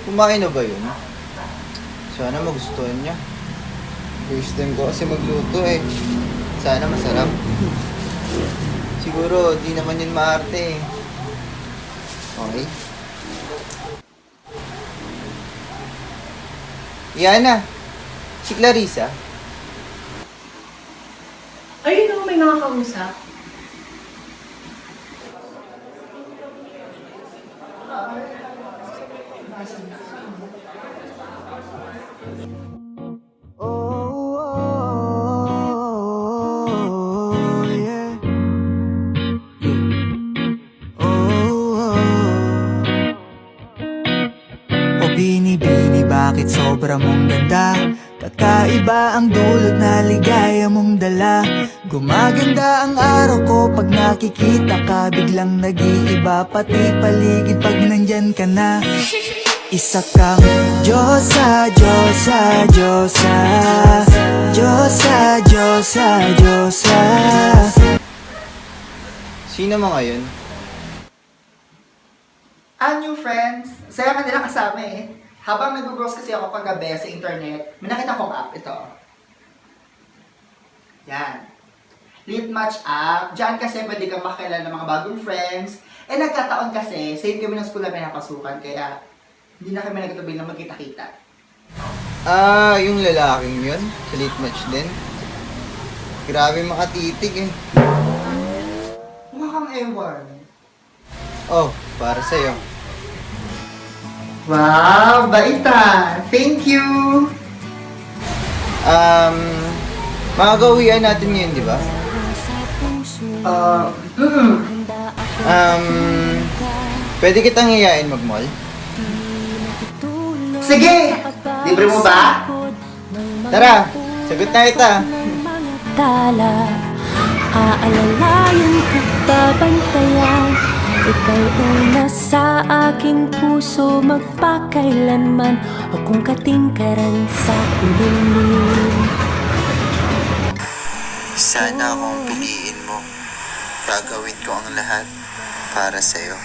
Kumain na ba yun? Sana magustuhan niya. First time ko kasi magluto eh. Sana masarap. Siguro, di naman yun maarte eh. Okay. Yana, si Clarissa. Ayun o, may mga kausap. O binibini, bakit sobra mong ganda? Kakaiba ang dulot na ligaya mong dala. Gumaganda ang araw ko pag nakikita ka. Biglang nag-iiba pati paligid pag nandyan ka na. Isa kang Diyosa, Diyosa, Diyosa, Diyosa, Diyosa, Diyosa. Sino mga yun? New friends! Saya ka nila kasama eh. Habang nag-browse kasi ako kagabi sa internet, may nakita kong app. Ito. Yan. Lit Match app. Diyan kasi pwede kang makilala ng mga bagong friends. Eh nagkataon kasi, same kami ng school na pinapasukan, kaya hindi na kami nagtubig na magkita-kita. Yung lalaking yun? Sa late match din? Grabe makatitig eh. Mukhang ewan. Oh, para sa'yo. Wow! Baita! Thank you! Makagawian natin ngayon, di ba? Pwede kitang hiyain mag-mall? Sige! Libre mo ba? Tara, sagot na kita. Tala, aalalayan ka, babantayan. Ikaw ang nasa aking puso magpakailanman. O kung katingkaran sa ulimin. Sana akong piliin mo. Gagawin ko ang lahat para sa'yo.